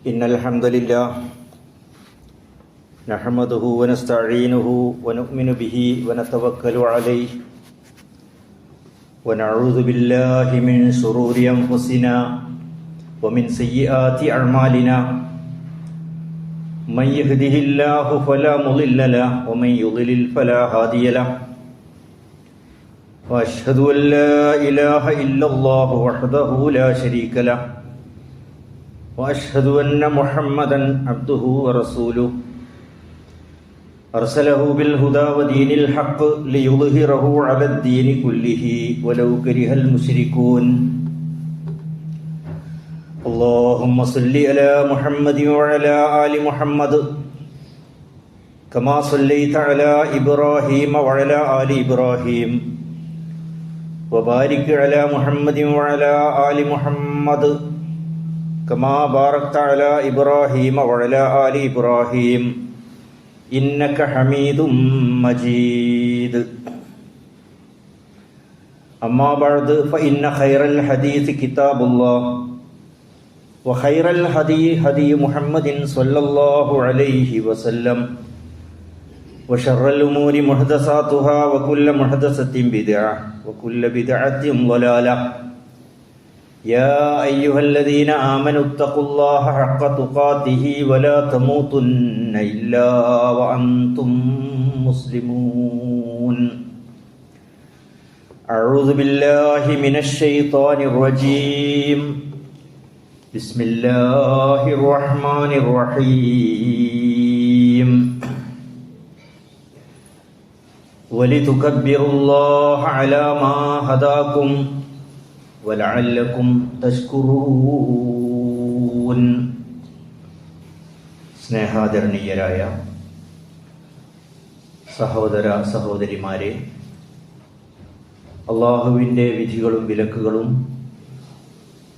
إن الحمد لله نحمده ونستعينه ونؤمن به ونتوكل عليه ونعوذ بالله من شرور أنفسنا ومن سيئات أعمالنا من يهده الله فلا مضل له ومن يضلل فلا هادي له وأشهد أن لا إله إلا الله وحده لا شريك له وأشهد أن محمدا عبده ورسوله أرسله بالهدى ودين الحق ليظهره على الدين كله ولو كره المشركون اللهم صل على محمد وعلى آل محمد كما صليت على إبراهيم وعلى آل إبراهيم وبارك على محمد وعلى آل محمد كما باركت على إبراهيم وعلى آل إبراهيم إنك حميد مجيد أما بعد فإن خير الحديث كتاب الله وخير الهدي هدي محمد صلى الله عليه وسلم وشر الأمور محدثاتها وكل محدثة بدعة وكل بدعة ضلالة يا أيها الذين آمنوا اتقوا الله حق تقاته ولا تموتن إلا وأنتم مسلمون أعوذ بالله من الشيطان الرجيم بسم الله الرحمن الرحيم ولتكبروا الله على ما هداكم വലഅല്ലകും തശ്കുറൂൻ. സ്നേഹാദരണീയരായ സഹോദര സഹോദരിമാരെ, അള്ളാഹുവിൻ്റെ വിധികളും വിലക്കുകളും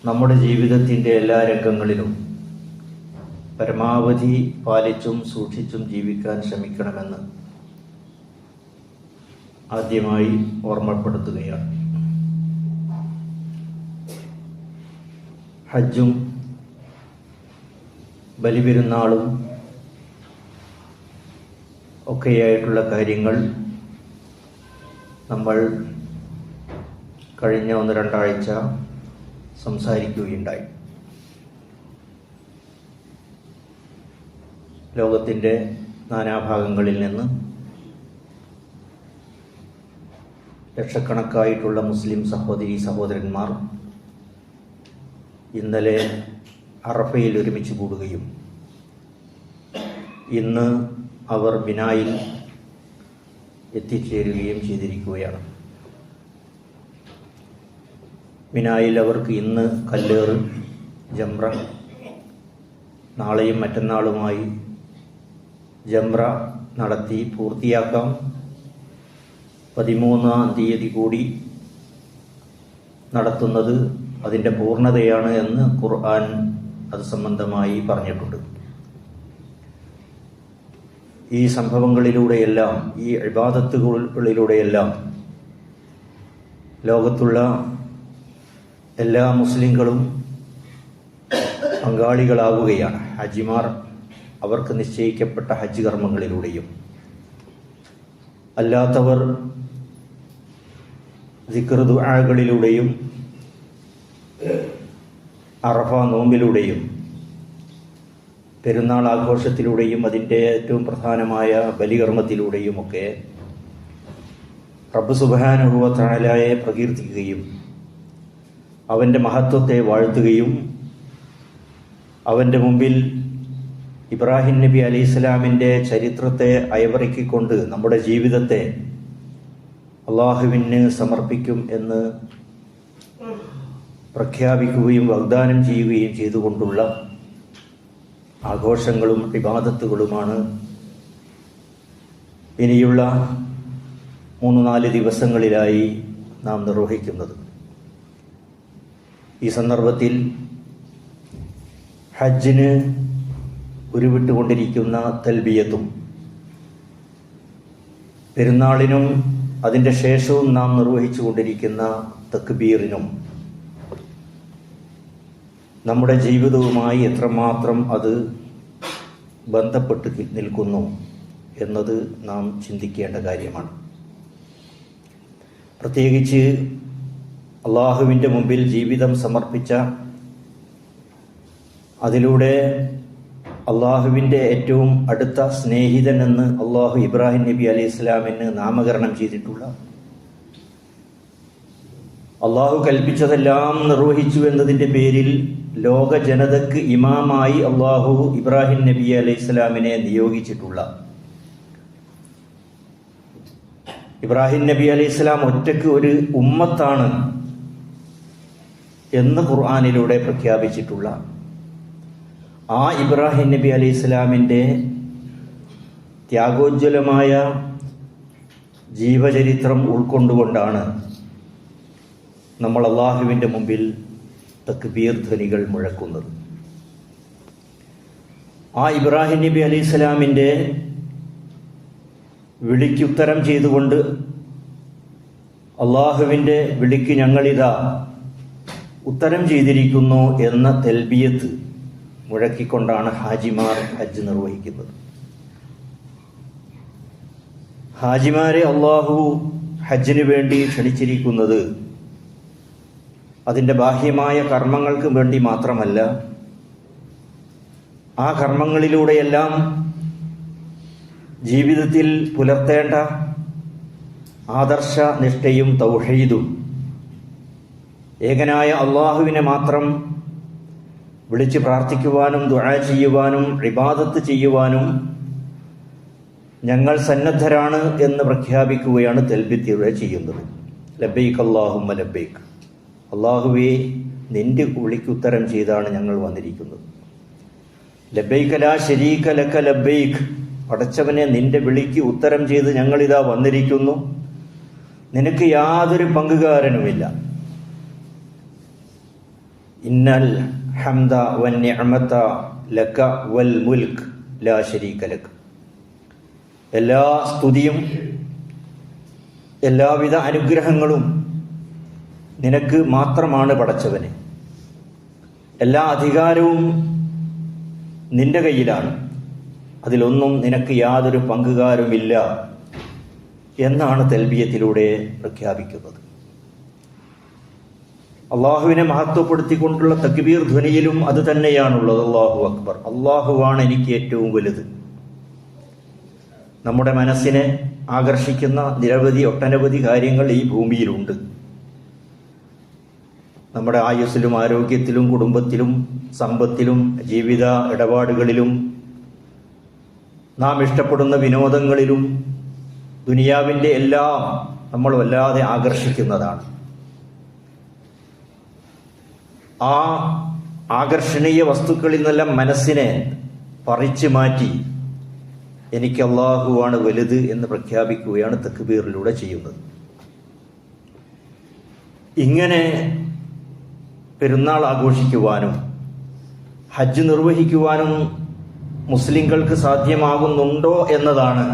നമ്മുടെ ജീവിതത്തിൻ്റെ എല്ലാ രംഗങ്ങളിലും പരമാവധി പാലിച്ചും സൂക്ഷിച്ചും ജീവിക്കാൻ ശ്രമിക്കണമെന്ന് ആദ്യമായി ഓർമ്മപ്പെടുത്തുകയാണ്. ഹജ്ജും ബലിപെരുന്നാളും ഒക്കെയായിട്ടുള്ള കാര്യങ്ങൾ നമ്മൾ കഴിഞ്ഞ 1-2 ആഴ്ച സംസാരിക്കുകയുണ്ടായി. ലോകത്തിൻ്റെ നാനാഭാഗങ്ങളിൽ നിന്ന് ലക്ഷക്കണക്കായിട്ടുള്ള മുസ്ലിം സഹോദരീ സഹോദരന്മാർ ഇന്നലെ അറഫയിൽ ഒരുമിച്ച് കൂടുകയും ഇന്ന് അവർ മിനായിൽ എത്തിച്ചേരുകയും ചെയ്തിരിക്കുകയാണ്. മിനായിൽ അവർക്ക് ഇന്ന് കല്ലേറ്, ജംറ, നാളെയും മറ്റന്നാളുമായി ജംറ നടത്തി പൂർത്തിയാക്കാം. 13-ാം തീയതി കൂടി നടത്തുന്നത് അതിൻ്റെ പൂർണ്ണതയാണ് എന്ന് ഖുർആൻ അത് സംബന്ധമായി പറഞ്ഞിട്ടുണ്ട്. ഈ സംഭവങ്ങളിലൂടെയെല്ലാം, ഈ ഇബാദത്തുകളിലൂടെയെല്ലാം ലോകത്തുള്ള എല്ലാ മുസ്ലിങ്ങളും പങ്കാളികളാവുകയാണ്. ഹജ്ജിമാർ അവർക്ക് നിശ്ചയിക്കപ്പെട്ട ഹജ്ജ് കർമ്മങ്ങളിലൂടെയും, അല്ലാത്തവർ ദിക്ർ ദുആകളിലൂടെയും അറഫ നോമ്പിലൂടെയും പെരുന്നാൾ ആഘോഷത്തിലൂടെയും അതിൻ്റെ ഏറ്റവും പ്രധാനമായ ബലികർമ്മത്തിലൂടെയുമൊക്കെ റബ്ബ് സുബ്ഹാനഹു വ തആലയെ പ്രകീർത്തിക്കുകയും അവൻ്റെ മഹത്വത്തെ വാഴ്ത്തുകയും അവൻ്റെ മുമ്പിൽ ഇബ്രാഹിം നബി അലൈഹിസ്സലാമിൻ്റെ ചരിത്രത്തെ അയവിറക്കിക്കൊണ്ട് നമ്മുടെ ജീവിതത്തെ അള്ളാഹുവിന് സമർപ്പിക്കും എന്ന് പ്രഖ്യാപിക്കുകയും വാഗ്ദാനം ചെയ്യുകയും ചെയ്തുകൊണ്ടുള്ള ആഘോഷങ്ങളും ഇബാദത്തുകളുമാണ് ഇനിയുള്ള 3-4 ദിവസങ്ങളിലായി നാം നിർവഹിക്കുന്നത്. ഈ സന്ദർഭത്തിൽ ഹജ്ജിന് ഉരുവിട്ടുകൊണ്ടിരിക്കുന്ന തൽബിയത്തും പെരുന്നാളിനും അതിൻ്റെ ശേഷവും നാം നിർവഹിച്ചു കൊണ്ടിരിക്കുന്ന തക്ബീറിനും നമ്മുടെ ജീവിതവുമായി എത്രമാത്രം അത് ബന്ധപ്പെട്ട് നിൽക്കുന്നു എന്നത് നാം ചിന്തിക്കേണ്ട കാര്യമാണ്. പ്രത്യേകിച്ച് അള്ളാഹുവിൻ്റെ മുമ്പിൽ ജീവിതം സമർപ്പിച്ച, അതിലൂടെ അള്ളാഹുവിൻ്റെ ഏറ്റവും അടുത്ത സ്നേഹിതൻ എന്ന് അള്ളാഹു ഇബ്രാഹിം നബി അലൈഹി ഇസ്ലാമിന് നാമകരണം ചെയ്തിട്ടുള്ള, അള്ളാഹു കൽപ്പിച്ചതെല്ലാം നിർവഹിച്ചു എന്നതിൻ്റെ പേരിൽ ലോക ജനതയ്ക്ക് ഇമാമായി അള്ളാഹു ഇബ്രാഹിം നബി അലൈഹി ഇസ്ലാമിനെ നിയോഗിച്ചിട്ടുള്ള, ഇബ്രാഹിം നബി അലൈഹി ഇസ്ലാം ഒറ്റയ്ക്ക് ഒരു ഉമ്മത്താണ് എന്ന് ഖുർആനിലൂടെ പ്രഖ്യാപിച്ചിട്ടുള്ള ആ ഇബ്രാഹിം നബി അലൈഹി ഇസ്ലാമിൻ്റെ ത്യാഗോജ്വലമായ ജീവചരിത്രം ഉൾക്കൊണ്ടുകൊണ്ടാണ് നമ്മൾ അള്ളാഹുവിൻ്റെ മുമ്പിൽ തക്ബീർ ധ്വനികൾ മുഴക്കുന്നത്. ആ ഇബ്രാഹിം നബി അലൈഹി ഇസ്ലാമിൻ്റെ വിളിക്കുത്തരം ചെയ്തുകൊണ്ട് അള്ളാഹുവിൻ്റെ വിളിക്ക് ഞങ്ങളിതാ ഉത്തരം ചെയ്തിരിക്കുന്നു എന്ന തൽബിയത്ത് മുഴക്കിക്കൊണ്ടാണ് ഹാജിമാർ ഹജ്ജ് നിർവഹിക്കുന്നത്. ഹാജിമാരെ അള്ളാഹു ഹജ്ജിന് വേണ്ടി ക്ഷണിച്ചിരിക്കുന്നത് അതിൻ്റെ ബാഹ്യമായ കർമ്മങ്ങൾക്ക് വേണ്ടി മാത്രമല്ല, ആ കർമ്മങ്ങളിലൂടെയെല്ലാം ജീവിതത്തിൽ പുലർത്തേണ്ട ആദർശ നിഷ്ഠയും തൗഹീദും, ഏകനായ അള്ളാഹുവിനെ മാത്രം വിളിച്ച് പ്രാർത്ഥിക്കുവാനും ദുആ ചെയ്യുവാനും ഇബാദത്ത് ചെയ്യുവാനും ഞങ്ങൾ സന്നദ്ധരാണ് എന്ന് പ്രഖ്യാപിക്കുകയാണ് തൽബിയത്തിലൂടെ ചെയ്യുന്നത്. ലബ്ബൈക് അല്ലാഹുമ്മ ലബ്ബൈക്, അള്ളാഹുവേ നിന്റെ വിളിക്കുത്തരം ചെയ്താണ് ഞങ്ങൾ വന്നിരിക്കുന്നത്. ലബ്ബൈക ലാ ശരീക ലക ലബ്ബൈക്, പടച്ചവനെ നിന്റെ വിളിക്ക് ഉത്തരം ചെയ്ത് ഞങ്ങളിതാ വന്നിരിക്കുന്നു, നിനക്ക് യാതൊരു പങ്കുകാരനുമില്ല. ഇന്നൽ ഹംദ വൻ നിഅമത ലക വൽ മുൽക്ക് ലാ ശരീക ലക, എല്ലാ സ്തുതിയും എല്ലാവിധ അനുഗ്രഹങ്ങളും നിനക്ക് മാത്രമാണ് പടച്ചവനെ, എല്ലാ അധികാരവും നിന്റെ കയ്യിലാണ്, അതിലൊന്നും നിനക്ക് യാതൊരു പങ്കുകാരുമില്ല എന്നാണ് തൽബിയത്തിലൂടെ പ്രഖ്യാപിക്കുന്നത്. അള്ളാഹുവിനെ മഹത്വപ്പെടുത്തിക്കൊണ്ടുള്ള തക്ബീർ ധ്വനിയിലും അത് തന്നെയാണുള്ളത്. അല്ലാഹു അക്ബർ, അള്ളാഹുവാണ് എനിക്ക് ഏറ്റവും വലുത്. നമ്മുടെ മനസ്സിനെ ആകർഷിക്കുന്ന ഒട്ടനവധി കാര്യങ്ങൾ ഈ ഭൂമിയിലുണ്ട്. നമ്മുടെ ആയുസ്സിലും ആരോഗ്യത്തിലും കുടുംബത്തിലും സമ്പത്തിലും ജീവിത ഇടപാടുകളിലും നാം ഇഷ്ടപ്പെടുന്ന വിനോദങ്ങളിലും ദുനിയാവിൻ്റെ എല്ലാം നമ്മൾ വല്ലാതെ ആകർഷിക്കുന്നതാണ്. ആ ആകർഷണീയ വസ്തുക്കളിൽ നിന്നെല്ലാം മനസ്സിനെ പറിച്ചു മാറ്റി എനിക്ക് അള്ളാഹുവാണ് വലുത് എന്ന് പ്രഖ്യാപിക്കുകയാണ് തക്ബീറിലൂടെ ചെയ്യുന്നത്. ഇങ്ങനെ പെരുന്നാൾ ആഘോഷിക്കുവാനും ഹജ്ജ് നിർവഹിക്കുവാനും മുസ്ലിങ്ങൾക്ക് സാധ്യമാകുന്നുണ്ടോ എന്നതാണ്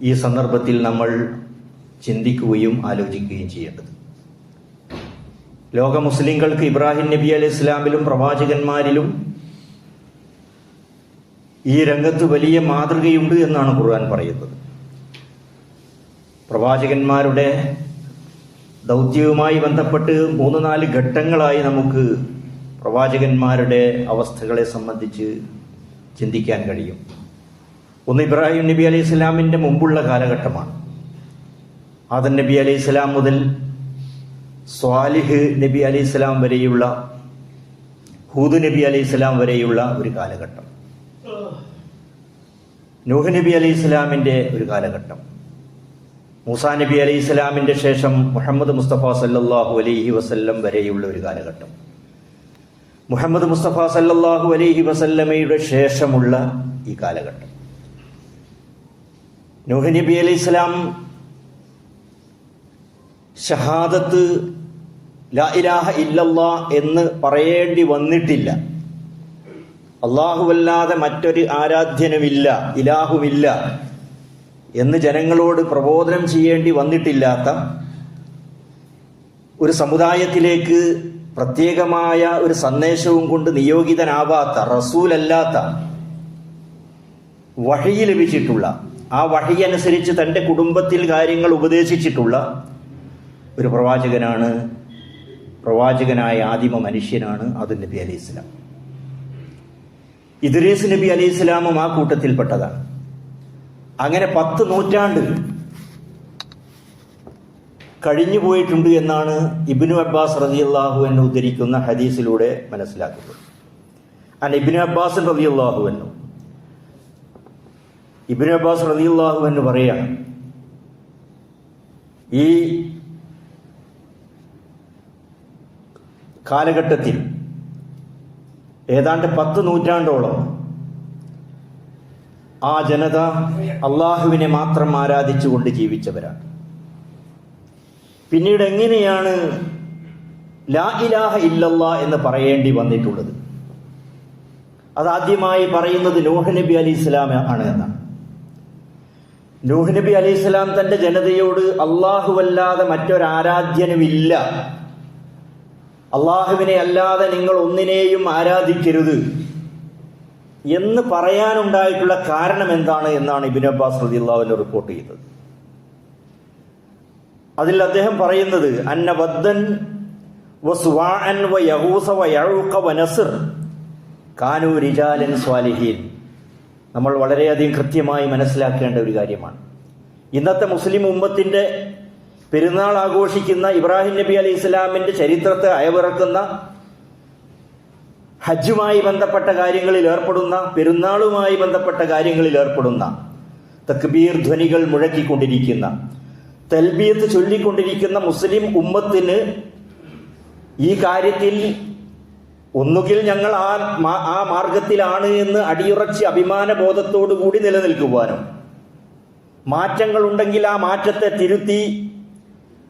ഈ സന്ദർഭത്തിൽ നമ്മൾ ചിന്തിക്കുകയും ആലോചിക്കുകയും ചെയ്യേണ്ടത്. ലോക മുസ്ലിങ്ങൾക്ക് ഇബ്രാഹിം നബി അലൈഹി ഇസ്ലാമിലും പ്രവാചകന്മാരിലും ഈ രംഗത്ത് വലിയ മാതൃകയുണ്ട് എന്നാണ് ഖുർആൻ പറയുന്നത്. പ്രവാചകന്മാരുടെ ദൗത്യവുമായി ബന്ധപ്പെട്ട് 3-4 ഘട്ടങ്ങളായി നമുക്ക് പ്രവാചകന്മാരുടെ അവസ്ഥകളെ സംബന്ധിച്ച് ചിന്തിക്കാൻ കഴിയും. ഒന്ന്, ഇബ്രാഹിം നബി അലൈഹി ഇസ്ലാമിൻ്റെ മുമ്പുള്ള കാലഘട്ടമാണ്. ആദം നബി അലൈഹി ഇസ്ലാം മുതൽ സ്വാലിഹ് നബി അലൈഹി ഇസ്ലാം വരെയുള്ള, ഹൂദ് നബി അലൈഹി ഇസ്ലാം വരെയുള്ള ഒരു കാലഘട്ടം, നൂഹ് നബി അലൈഹി ഇസ്ലാമിൻ്റെ ഒരു കാലഘട്ടം, മൂസാ നബി അലൈഹി ഇസ്ലാമിൻ്റെ ശേഷം മുഹമ്മദ് മുസ്തഫ സല്ലല്ലാഹു അലൈഹി വസല്ലം വരെയുള്ള ഒരു കാലഘട്ടം, മുഹമ്മദ് മുസ്തഫ സല്ലല്ലാഹു അലൈഹി വസല്ലമയുടെ ശേഷമുള്ള ഈ കാലഘട്ടം. നൂഹ് നബി അലൈഹി ഇസ്ലാം ഷഹാദത്ത് ലാ ഇലാഹ ഇല്ലല്ലാഹ് എന്ന് പറയേണ്ടി വന്നിട്ടില്ല. അല്ലാഹുവല്ലാതെ മറ്റൊരു ആരാധ്യനുമില്ല, ഇലാഹുമില്ല എന്ന് ജനങ്ങളോട് പ്രബോധനം ചെയ്യേണ്ടി വന്നിട്ടില്ലാത്ത ഒരു സമുദായത്തിലേക്ക് പ്രത്യേകമായ ഒരു സന്ദേശവും കൊണ്ട് നിയോഗിതനാവാത്ത, റസൂലല്ലാത്ത, വഹി ലഭിച്ചിട്ടുള്ള, ആ വഹി അനുസരിച്ച് തൻ്റെ കുടുംബത്തിൽ കാര്യങ്ങൾ ഉപദേശിച്ചിട്ടുള്ള ഒരു പ്രവാചകനാണ്, പ്രവാചകനായ ആദിമ മനുഷ്യനാണ് ആദം നബി അലൈഹി സ്വലാം. ഇദ്രീസ് നബി അലൈഹി സ്വലാമും ആ കൂട്ടത്തിൽപ്പെട്ടതാണ്. അങ്ങനെ 10 നൂറ്റാണ്ട് കഴിഞ്ഞു പോയിട്ടുണ്ട് എന്നാണ് ഇബ്നു അബ്ബാസ് റളിയല്ലാഹു അൻഹു ഉദ്ധരിക്കുന്ന ഹദീസിലൂടെ മനസ്സിലാക്കുന്നത്. ഇബ്നു അബ്ബാസ് റളിയല്ലാഹു അൻഹു പറയാണ്, ഈ കാലഘട്ടത്തിൽ ഏതാണ്ട് 10 നൂറ്റാണ്ടോളം ആ ജനത അള്ളാഹുവിനെ മാത്രം ആരാധിച്ചുകൊണ്ട് ജീവിച്ചവരാണ്. പിന്നീട് എങ്ങനെയാണ് ലാ ഇലാഹ ഇല്ലല്ലാ എന്ന് പറയേണ്ടി വന്നിട്ടുള്ളത്? അതാദ്യമായി പറയുന്നത് നൂഹ് നബി അലൈഹി സ്വലാം ആണ് എന്നാണ്. നൂഹ് നബി അലൈഹി സ്വലാം തന്റെ ജനതയോട് അല്ലാഹുവല്ലാതെ മറ്റൊരാരാധ്യനുമില്ല, അള്ളാഹുവിനെ അല്ലാതെ നിങ്ങൾ ഒന്നിനെയും ആരാധിക്കരുത് എന്ന് പറയാനുണ്ടായിട്ടുള്ള കാരണം എന്താണ് എന്നാണ് ഇബ്നു അബ്ബാസ് റളിയല്ലാഹു അൻഹു റിപ്പോർട്ട് ചെയ്തത്. അതിൽ അദ്ദേഹം പറയുന്നത്, അന്ന വദ്ദൻ വസ്വാഅൻ വയഹൂസ വയഊഖ വനസ്ർ കാനൂ റിജാലൻ സ്വാലിഹീൻ. നമ്മൾ വളരെയധികം കൃത്യമായി മനസ്സിലാക്കേണ്ട ഒരു കാര്യമാണ്. ഇന്നത്തെ മുസ്ലിം ഉമ്മത്തിന്റെ പെരുന്നാൾ ആഘോഷിക്കുന്ന, ഇബ്രാഹിം നബി അലൈഹി ഇസ്ലാമിന്റെ ചരിത്രത്തെ അയവിറക്കുന്ന, ഹജ്ജുമായി ബന്ധപ്പെട്ട കാര്യങ്ങളിൽ ഏർപ്പെടുന്ന, പെരുന്നാളുമായി ബന്ധപ്പെട്ട കാര്യങ്ങളിൽ ഏർപ്പെടുന്ന, തക്ബീർ ധ്വനികൾ മുഴക്കിക്കൊണ്ടിരിക്കുന്ന, തൽബിയത്ത് ചൊല്ലിക്കൊണ്ടിരിക്കുന്ന മുസ്ലിം ഉമ്മത്തിന് ഈ കാര്യത്തിൽ ഒന്നുകിൽ ഞങ്ങൾ ആ മാർഗത്തിലാണ് എന്ന് അടിയുറച്ച് അഭിമാന ബോധത്തോടു കൂടി നിലനിൽക്കുവാനും, മാറ്റങ്ങൾ ഉണ്ടെങ്കിൽ ആ മാറ്റത്തെ തിരുത്തി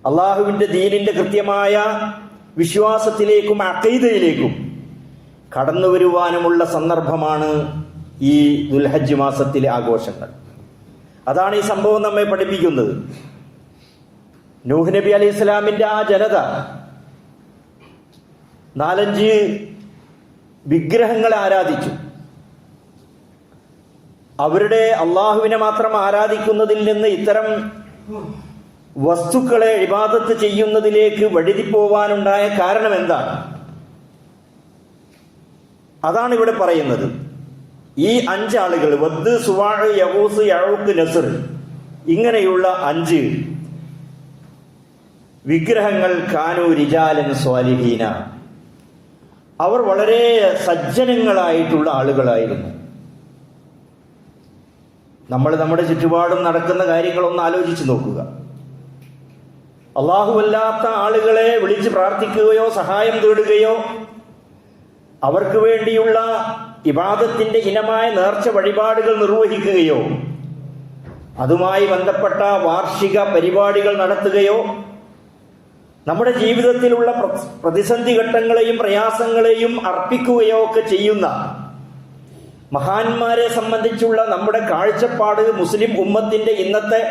അള്ളാഹുവിന്റെ ദീനിന്റെ കൃത്യമായ വിശ്വാസത്തിലേക്കും അഖീദയിലേക്കും കടന്നു വരുവാനുമുള്ള സന്ദർഭമാണ് ഈ ദുൽഹജ്ജ് മാസത്തിലെ ആഘോഷങ്ങൾ. അതാണ് ഈ സംഭവം നമ്മെ പഠിപ്പിക്കുന്നത്. നൂഹ് നബി അലൈഹി സ്വലാമിന്റെ ആ ജനത 4-5 വിഗ്രഹങ്ങളെ ആരാധിച്ചു. അവരുടെ അള്ളാഹുവിനെ മാത്രം ആരാധിക്കുന്നതിൽ നിന്ന് ഇത്തരം വസ്തുക്കളെ ഇബാദത്ത് ചെയ്യുന്നതിലേക്ക് വഴുതിപ്പോവാനുണ്ടായ കാരണം എന്താണ്? അതാണ് ഇവിടെ പറയുന്നത്. ഈ 5 ആളുകൾ, വദ്, സുവാഅ്, യഗൂസ്, യഊഖ്, നസ്ർ, ഇങ്ങനെയുള്ള 5 വിഗ്രഹങ്ങൾ കാനൂ റിജാലൻ സ്വാലിഹീന, അവർ വളരെ സജ്ജനങ്ങളായിട്ടുള്ള ആളുകളായിരുന്നു. നമ്മൾ നമ്മുടെ ചുറ്റുപാടും നടക്കുന്ന കാര്യങ്ങളൊന്ന് ആലോചിച്ച് നോക്കുക. അല്ലാഹുവല്ലാത്ത ആളുകളെ വിളിച്ച് പ്രാർത്ഥിക്കുകയോ സഹായം തേടുകയോ അവർക്ക് വേണ്ടിയുള്ള ഇബാദത്തിന്റെ ഇനമായ നേർച്ച വഴിപാടുകൾ നിർവഹിക്കുകയോ അതുമായി ബന്ധപ്പെട്ട വാർഷിക പരിപാടികൾ നടത്തുകയോ നമ്മുടെ ജീവിതത്തിലുള്ള പ്രതിസന്ധി ഘട്ടങ്ങളെയും പ്രയാസങ്ങളെയും അർപ്പിക്കുകയോ ഒക്കെ ചെയ്യുന്ന മഹാന്മാരെ സംബന്ധിച്ചുള്ള നമ്മുടെ കാഴ്ചപ്പാട്, മുസ്ലിം ഉമ്മത്തിന്റെ ഇന്നത്തെ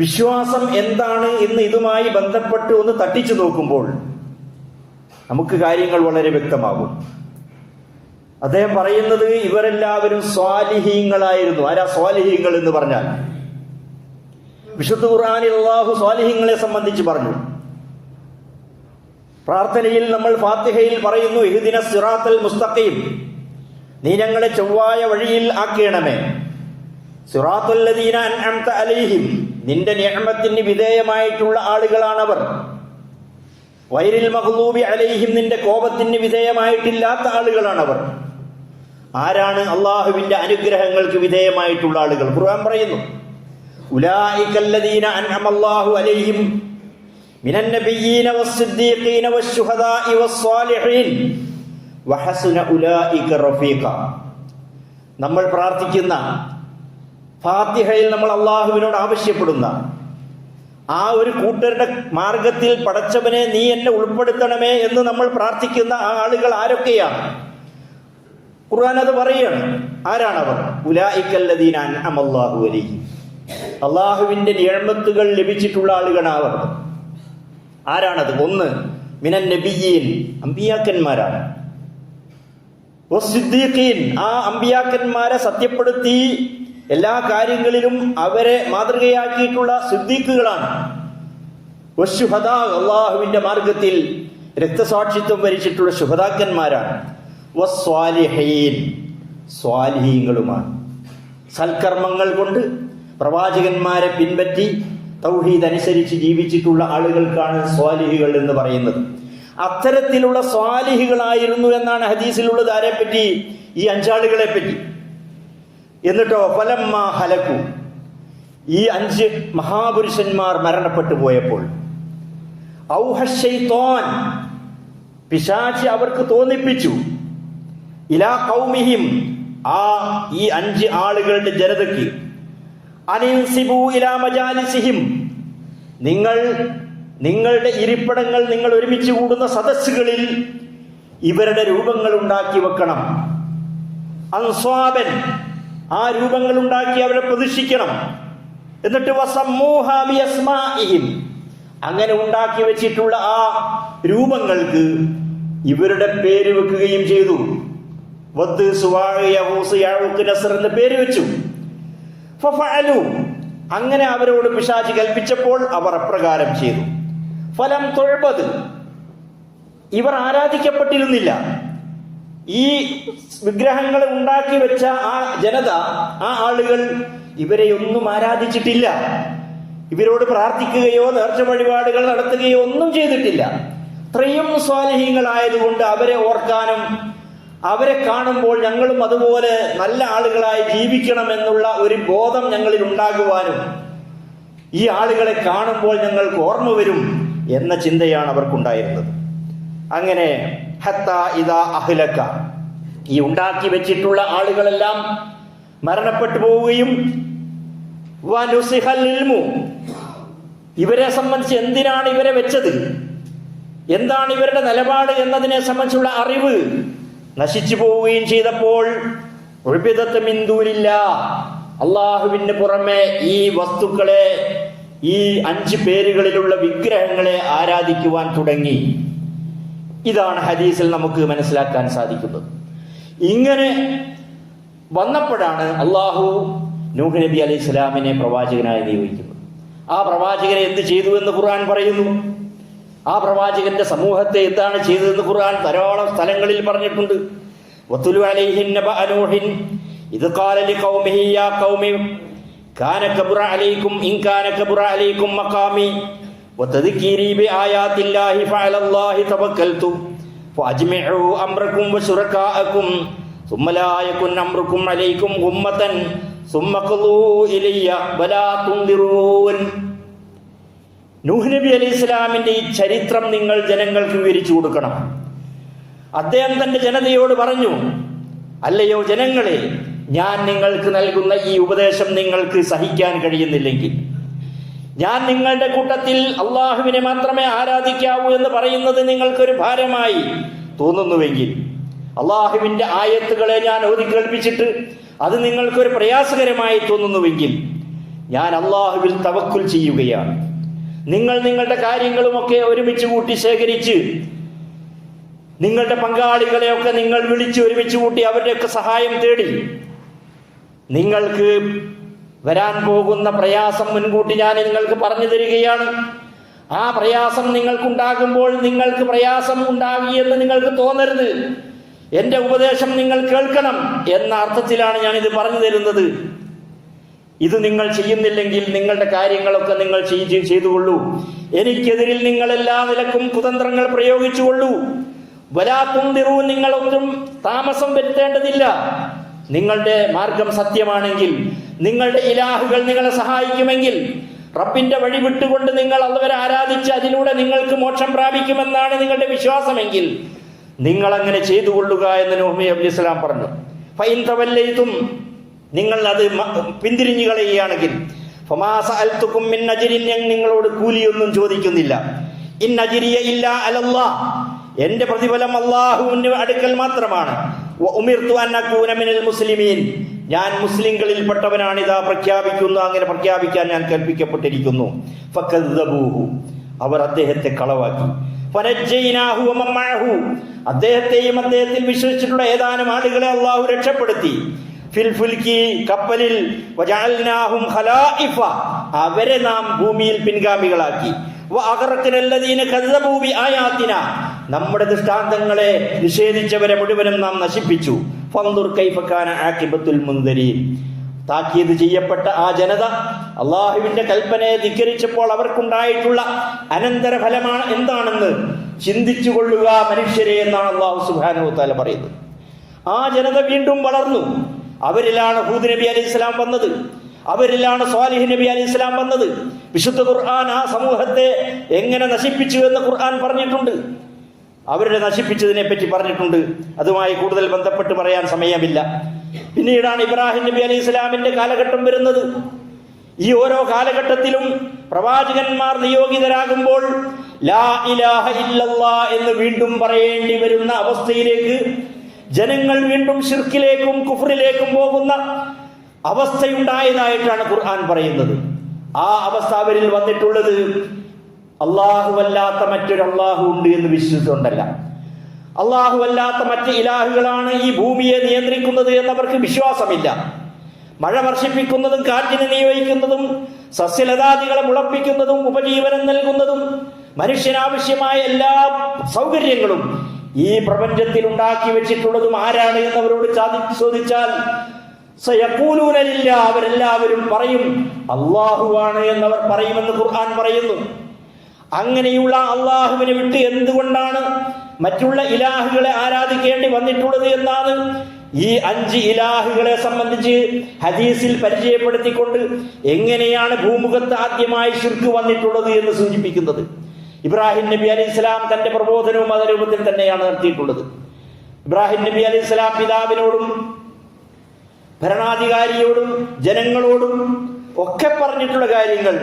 വിശ്വാസം എന്താണ് എന്ന് ഇതുമായി ബന്ധപ്പെട്ട് ഒന്ന് തട്ടിച്ചു നോക്കുമ്പോൾ നമുക്ക് കാര്യങ്ങൾ വളരെ വ്യക്തമാകും. അദ്ദേഹം പറയുന്നത് ഇവരെല്ലാവരും സ്വാലിഹീങ്ങളായിരുന്നു. ആരാ സ്വാലിഹീങ്ങൾ എന്ന് പറഞ്ഞാൽ? വിശുദ്ധ ഖുർആനിൽ അല്ലാഹു സ്വാലിഹീങ്ങളെ സംബന്ധിച്ച് പറഞ്ഞു. പ്രാർത്ഥനയിൽ നമ്മൾ ഫാത്തിഹയിൽ പറയുന്നു, ഇഹ്ദിനസ് സിറാത്തൽ മുസ്തഖീം, നീ ഞങ്ങളെ ചൊവ്വായ വഴിയിൽ ആക്കേണമേ. സിറാത്തുൽ ലദീന അൻഅംത അലൈഹിം, നിന്റെ നിഅമത്തിന് വിധേയമായിട്ടുള്ള ആളുകളാണവർ. വൈരിൽ മഗ്ലൂബി അലൈഹിം, നിന്റെ കോപത്തിന് വിധേയമായിട്ടില്ലാത്ത ആളുകളാണവർ. ആരാണ് അള്ളാഹുവിന്റെ അനുഗ്രഹങ്ങൾക്ക് വിധേയമായിട്ടുള്ള ആളുകൾ? ഖുർആൻ പറയുന്നു, ഉലൈകല്ലദീന അൻഅമല്ലാഹു അലൈഹിം മിനൻ നബിയ്യീന വസ്സിദ്ദീഖീന വശുഹദാഇ വസ്സാലിഹീൻ വഹസുന ഉലൈക റഫീഖ. നമ്മൾ പ്രാർത്ഥിക്കുന്ന ഫാത്തിഹയിൽ നമ്മൾ അള്ളാഹുവിനോട് ആവശ്യപ്പെടുന്ന ആ ഒരു കൂട്ടരുടെ മാർഗത്തിൽ പടച്ചവനെ നീ എന്നെ ഉൾപ്പെടുത്തണമേ എന്ന് നമ്മൾ പ്രാർത്ഥിക്കുന്ന ആ ആളുകൾ ആരൊക്കെയാണ്? ഖുർആൻ അത് പറയാണ്. ആരാണവർ? ഉലൈകല്ലദീന അൻഅമല്ലാഹു അലൈഹിം, അള്ളാഹുവിന്റെ നിഅമത്തുകൾ ലഭിച്ചിട്ടുള്ള ആളുകളാണ് അവർ. ആരാണത്? 1, മിനൻ നബിയീൻ, അമ്പിയാക്കന്മാരാണ്. വസ്സിദ്ദീഖീൻ, ആ അമ്പിയാക്കന്മാരെ സത്യപ്പെടുത്തി എല്ലാ കാര്യങ്ങളിലും അവരെ മാതൃകയാക്കിയിട്ടുള്ള സിദ്ദീഖുകളാണ്. വശുഹദാ, അള്ളാഹുവിന്റെ മാർഗത്തിൽ രക്തസാക്ഷിത്വം വരിച്ചിട്ടുള്ള ശുഹദാക്കന്മാരാണ്. വസ്വാലിഹീൻ, സ്വാലിഹീങ്ങളുമാണ്. സൽക്കർമ്മങ്ങൾ കൊണ്ട് പ്രവാചകന്മാരെ പിൻപറ്റി തൗഹീദ് അനുസരിച്ച് ജീവിച്ചിട്ടുള്ള ആളുകൾക്കാണ് സ്വാലിഹികൾ എന്ന് പറയുന്നത്. അത്തരത്തിലുള്ള സ്വാലിഹികളായിരുന്നു എന്നാണ് ഹദീസിലുള്ളത്. ആരെപ്പറ്റി? ഈ 5 ആളുകളെ പറ്റി. എന്നിട്ടോ ഫലമ്മ ഹലക്കു, ഈ 5 മഹാപുരുഷന്മാർ മരണപ്പെട്ടു പോയപ്പോൾ ഔഹശൈത്വാൻ, പിശാച് അവർക്ക് തോന്നിപ്പിച്ചു, ഇലാ ഖൗമിഹിം, ഈ 5 ആളുകളുടെ ജനതയ്ക്ക്, അനിൻസിബു ഇലാ മജാലിസിഹിം, നിങ്ങളുടെ ഇരിപ്പിടങ്ങൾ, നിങ്ങൾ ഒരുമിച്ച് കൂടുന്ന സദസ്സുകളിൽ ഇവരുടെ രൂപങ്ങൾ ഉണ്ടാക്കി വെക്കണം. അൻസ്വാബൻ, ആ രൂപങ്ങൾ ഉണ്ടാക്കി അവരെ പ്രതിഷ്ഠിക്കണം. എന്നിട്ട് വസമ്മൂഹ ബിഅസ്മാഇഹിം, അങ്ങനെ ഉണ്ടാക്കി വെച്ചിട്ടുള്ള ആ രൂപങ്ങൾക്ക് ഇവരുടെ പേര് വെക്കുകയും ചെയ്തു. വദ്, സുവാഅ്, യഹൂസ്, യഊഖ്, നസ്ർ എന്ന പേര് വെച്ചു. ഫഫഅലു, അങ്ങനെ അവരോട് പിശാച് കൽപ്പിച്ചപ്പോൾ അവർ അപ്രകാരം ചെയ്തു. ഫലം തുഅബദ്, ഇവർ ആരാധിക്കപ്പെട്ടിരുന്നില്ല. ഈ വിഗ്രഹങ്ങളെ ഉണ്ടാക്കി വെച്ച ആ ജനത, ആ ആളുകൾ ഇവരെയൊന്നും ആരാധിച്ചിട്ടില്ല. ഇവരോട് പ്രാർത്ഥിക്കുകയോ നേർച്ച വഴിപാടുകൾ നടത്തുകയോ ഒന്നും ചെയ്തിട്ടില്ല. ഇത്രയും സ്വാലിഹീങ്ങളായതുകൊണ്ട് അവരെ ഓർക്കാനും അവരെ കാണുമ്പോൾ ഞങ്ങളും അതുപോലെ നല്ല ആളുകളായി ജീവിക്കണമെന്നുള്ള ഒരു ബോധം ഞങ്ങളിൽ ഉണ്ടാകുവാനും ഈ ആളുകളെ കാണുമ്പോൾ ഞങ്ങൾക്ക് ഓർമ്മ വരും എന്ന ചിന്തയാണ് അവർക്കുണ്ടായിരുന്നത്. അങ്ങനെ ഹത്താ ഇദാ അഹ്ലക, ഈ ഉണ്ടാക്കി വെച്ചിട്ടുള്ള ആളുകളെല്ലാം മരണപ്പെട്ടു പോവുകയും വനുസിഹൽ ഇൽമു, ഇവരെ സംബന്ധിച്ച് എന്തിനാണ് ഇവരെ വെച്ചത്, എന്താണ് ഇവരുടെ നിലപാട് എന്നതിനെ സംബന്ധിച്ചുള്ള അറിവ് നശിച്ചു പോവുകയും ചെയ്തപ്പോൾ ഉഅ്ബിദത മിൻ ദൂനില്ലാഹ്, അല്ലാഹുവിന് പുറമെ ഈ വസ്തുക്കളെ, ഈ 5 പേരുകളിലുള്ള വിഗ്രഹങ്ങളെ ആരാധിക്കുവാൻ തുടങ്ങി. ഇതാണ് ഹദീസിൽ നമുക്ക് മനസ്സിലാക്കാൻ സാധിക്കുന്നത്. ഇങ്ങനെ വന്നപ്പോഴാണ് അള്ളാഹു നൂഹ് നബി അലൈഹി സ്വലാമിനെ പ്രവാചകനായി നിയോഗിക്കുന്നത്. ആ പ്രവാചകനെ എന്ത് ചെയ്തു എന്ന് ഖുർആൻ പറയുന്നു. ആ പ്രവാചകന്റെ സമൂഹത്തെ എന്താണ് ചെയ്തതെന്ന് ഖുർആൻ ധാരാളം സ്ഥലങ്ങളിൽ പറഞ്ഞിട്ടുണ്ട്. വതുലു അലൈഹിൻ നബഅ നൂഹിൻ ഇദ് ഖാല ലിഖൗമിഹി യാ ഖൗമി കാന കബറ അലൈക്കും ഇൻ കാന കബറ അലൈക്കും മഖാമി വതദ്കീരി ബിആയാതില്ലാഹി ഫഅലല്ലാഹി തവക്കൽതു ഫഅജ്മിഉ അംറകും വശുറകാഅകും ثم لا يكن أمركم عليكم غمة ثم قضوا إلي ولا تنظرون. നൂഹ് നബി അലൈഹി സ്വലാമിന്റെ ഈ ചരിത്രം നിങ്ങൾ ജനങ്ങൾക്ക് വിവരിച്ചു കൊടുക്കണം. അദ്ദേഹം തന്റെ ജനതയോട് പറഞ്ഞു, അല്ലയോ ജനങ്ങളെ, ഞാൻ നിങ്ങൾക്ക് നൽകുന്ന ഈ ഉപദേശം നിങ്ങൾക്ക് സഹിക്കാൻ കഴിയുന്നില്ലെങ്കിൽ, ഞാൻ നിങ്ങളുടെ കൂട്ടത്തിൽ അള്ളാഹുവിനെ മാത്രമേ ആരാധിക്കാവൂ എന്ന് പറയുന്നത് നിങ്ങൾക്കൊരു ഭാരമായി തോന്നുന്നുവെങ്കിൽ, അള്ളാഹുവിന്റെ ആയത്തുകളെ ഞാൻ ഓതി കേൾപ്പിച്ചിട്ട് അത് നിങ്ങൾക്കൊരു പ്രയാസകരമായി തോന്നുന്നുവെങ്കിൽ, ഞാൻ അള്ളാഹുവിൽ തവക്കുൽ ചെയ്യുകയാണ്. നിങ്ങൾ നിങ്ങളുടെ കാര്യങ്ങളുമൊക്കെ ഒരുമിച്ച് കൂട്ടി ശേഖരിച്ച് നിങ്ങളുടെ പങ്കാളികളെയൊക്കെ നിങ്ങൾ വിളിച്ച് ഒരുമിച്ച് കൂട്ടി അവരുടെയൊക്കെ സഹായം തേടി നിങ്ങൾക്ക് വരാൻ പോകുന്ന പ്രയാസം മുൻകൂട്ടി ഞാൻ നിങ്ങൾക്ക് പറഞ്ഞു തരികയാണ്. ആ പ്രയാസം നിങ്ങൾക്കുണ്ടാകുമ്പോൾ നിങ്ങൾക്ക് പ്രയാസം ഉണ്ടാകി എന്ന് നിങ്ങൾക്ക് തോന്നരുത്. എന്റെ ഉപദേശം നിങ്ങൾ കേൾക്കണം എന്ന അർത്ഥത്തിലാണ് ഞാനിത് പറഞ്ഞു തരുന്നത്. ഇത് നിങ്ങൾ ചെയ്യുന്നില്ലെങ്കിൽ നിങ്ങളുടെ കാര്യങ്ങളൊക്കെ നിങ്ങൾ ചെയ്തുകൊള്ളൂ. എനിക്കെതിരിൽ നിങ്ങൾ എല്ലാ നിലക്കും കുതന്ത്രങ്ങൾ പ്രയോഗിച്ചുകൊള്ളൂ. വലാതുന്തിറൂ, നിങ്ങളൊന്നും താമസം വരുത്തേണ്ടതില്ല. നിങ്ങളുടെ മാർഗം സത്യമാണെങ്കിൽ, നിങ്ങളുടെ ഇലാഹുകൾ നിങ്ങളെ സഹായിക്കുമെങ്കിൽ, റബ്ബിന്റെ വഴി വിട്ടുകൊണ്ട് നിങ്ങൾ അവരെ ആരാധിച്ച് അതിലൂടെ നിങ്ങൾക്ക് മോക്ഷം പ്രാപിക്കുമെന്നാണ് നിങ്ങളുടെ വിശ്വാസമെങ്കിൽ നിങ്ങൾ അങ്ങനെ ചെയ്തു കൊള്ളുക എന്ന് നൂഹ് അലൈഹി സ്വലാം പറഞ്ഞു. ഫൈൻ തവല്ലൈതും, നിങ്ങൾ അത് പിന്തിരിഞ്ഞു കളയുകയാണെങ്കിൽ, ഫമാ സഅൽതുകും മിൻ അജ്രിൻ, ഞാൻ നിങ്ങളോട് കൂലിയൊന്നും ചോദിക്കുന്നില്ല. ഇൻ അജ്രിയ ഇല്ലാ അലല്ലാഹ്, എന്റെ പ്രതിഫലം അല്ലാഹുവിന്റെ അടുക്കൽ മാത്രമാണ്. വഉമിർതു അൻ അകൂന മിനൽ മുസ്ലിമീൻ, ഞാൻ മുസ്ലിംകളിൽപ്പെട്ടവനാണ്, ഇതാ പ്രഖ്യാപിക്കുന്നു, അങ്ങനെ പ്രഖ്യാപിക്കാൻ ഞാൻ കൽപ്പിക്കപ്പെട്ടിരിക്കുന്നു. ഫകദ്ദബൂഹു, അവർ അദ്ദേഹത്തെ കളവാക്കി. ഫനജ്ജൈനാഹു വമൻ മഅഹു, അദ്ദേഹത്തെയും അദ്ദേഹത്തിൽ വിശ്വസിച്ചിട്ടുള്ള ഏതാനും ആളുകളെ അള്ളാഹു രക്ഷപ്പെടുത്തി. ഫിൽ ഫുൽക്കി, കപ്പലിൽ. വജഅൽനാഹും ഖലായിഫ, അവരെ നാം ഭൂമിയിൽ പിൻഗാമികളാക്കി. വഅഗ്റഖ്നല്ലദീന കദ്ദബൂ ബിആയാതിന, നമ്മുടെ ദൃഷ്ടാന്തങ്ങളെ നിഷേധിച്ചവരെ മുഴുവനും നാം നശിപ്പിച്ചു. ഫൻദുർ കൈഫ കാന ആഖിബത്തുൽ മുൻദരീൻ, താക്കീത് ചെയ്യപ്പെട്ട ആ ജനത അള്ളാഹുവിന്റെ കൽപ്പനയെ ധിക്കരിച്ചപ്പോൾ അവർക്കുണ്ടായിട്ടുള്ള അനന്തരഫലമാണ് എന്താണെന്ന് ചിന്തിച്ചു കൊള്ളുക മനുഷ്യരെ എന്നാണ് അള്ളാഹു സുബ്ഹാനഹു വ തആല പറയുന്നത്. ആ ജനത വീണ്ടും വളർന്നു. അവരിലാണ് ഹൂദ് നബി അലൈഹി ഇസ്ലാം വന്നത്, അവരിലാണ് സ്വാലിഹ് നബി അലൈഹി ഇസ്ലാം വന്നത്. വിശുദ്ധ ഖുർആൻ ആ സമൂഹത്തെ എങ്ങനെ നശിപ്പിച്ചു എന്ന് ഖുർആൻ പറഞ്ഞിട്ടുണ്ട്. അവരുടെ നശിപ്പിച്ചതിനെ പറ്റി പറഞ്ഞിട്ടുണ്ട്. അതുമായി കൂടുതൽ ബന്ധപ്പെട്ട് പറയാൻ സമയമില്ല. പിന്നീടാണ് ഇബ്രാഹിം നബി അലൈഹി ഇസ്ലാമിന്റെ കാലഘട്ടം വരുന്നത്. ഈ ഓരോ കാലഘട്ടത്തിലും പ്രവാചകന്മാർ നിയോഗിതരാകുമ്പോൾ ലാ ഇലാഹ ഇല്ലല്ലാഹ് എന്ന് വീണ്ടും പറയേണ്ടി വരുന്ന അവസ്ഥയിലേക്ക് ജനങ്ങൾ വീണ്ടും ശിർക്കിലേക്കും കുഫ്റിലേക്കും പോകുന്ന അവസ്ഥയുണ്ടായതായിട്ടാണ് ഖുർആൻ പറയുന്നത്. ആ അവസ്ഥ അവരിൽ വന്നിട്ടുള്ളത് അല്ലാഹുവല്ലാത്ത മറ്റൊരു അള്ളാഹു ഉണ്ട് എന്ന് വിശ്വസിച്ചുകൊണ്ടല്ല. അല്ലാഹുവല്ലാത്ത മറ്റ് ഇലാഹുകളാണ് ഈ ഭൂമിയെ നിയന്ത്രിക്കുന്നത് എന്നവർക്ക് വിശ്വാസമില്ല. മഴ വർഷിപ്പിക്കുന്നതും കാറ്റിനെ നിയോഗിക്കുന്നതും സസ്യലതാദികളെ മുളപ്പിക്കുന്നതും ഉപജീവനം നൽകുന്നതും മനുഷ്യനാവശ്യമായ എല്ലാ സൗകര്യങ്ങളും ഈ പ്രപഞ്ചത്തിൽ ഉണ്ടാക്കി വെച്ചിട്ടുള്ളതും ആരാണ് എന്നവരോട് ചോദിച്ചാൽ സയഖൂലൂന ലില്ലാ, അവരെല്ലാവരും പറയും അല്ലാഹുവാണ് എന്നവർ പറയുമെന്ന് ഖുർആൻ പറയുന്നു. അങ്ങനെയുള്ള അള്ളാഹുവിനെ വിട്ട് എന്തുകൊണ്ടാണ് മറ്റുള്ള ഇലാഹുകളെ ആരാധിക്കേണ്ടി വന്നിട്ടുള്ളത് എന്നാണ് ഈ 5 ഇലാഹുകളെ സംബന്ധിച്ച് ഹദീസിൽ പരിചയപ്പെടുത്തിക്കൊണ്ട് എങ്ങനെയാണ് ഭൂമുഖത്ത് ആദ്യമായി ശിർക്ക് വന്നിട്ടുള്ളത് എന്ന് സൂചിപ്പിക്കുന്നത്. ഇബ്രാഹിം നബി അലൈഹി ഇസ്ലാം തന്റെ പ്രബോധനവും അതേ രൂപത്തിൽ തന്നെയാണ് നടത്തിയിട്ടുള്ളത്. ഇബ്രാഹിം നബി അലൈഹി ഇസ്ലാം പിതാവിനോടും ഭരണാധികാരിയോടും ജനങ്ങളോടും ഒക്കെ പറഞ്ഞിട്ടുള്ള കാര്യങ്ങൾ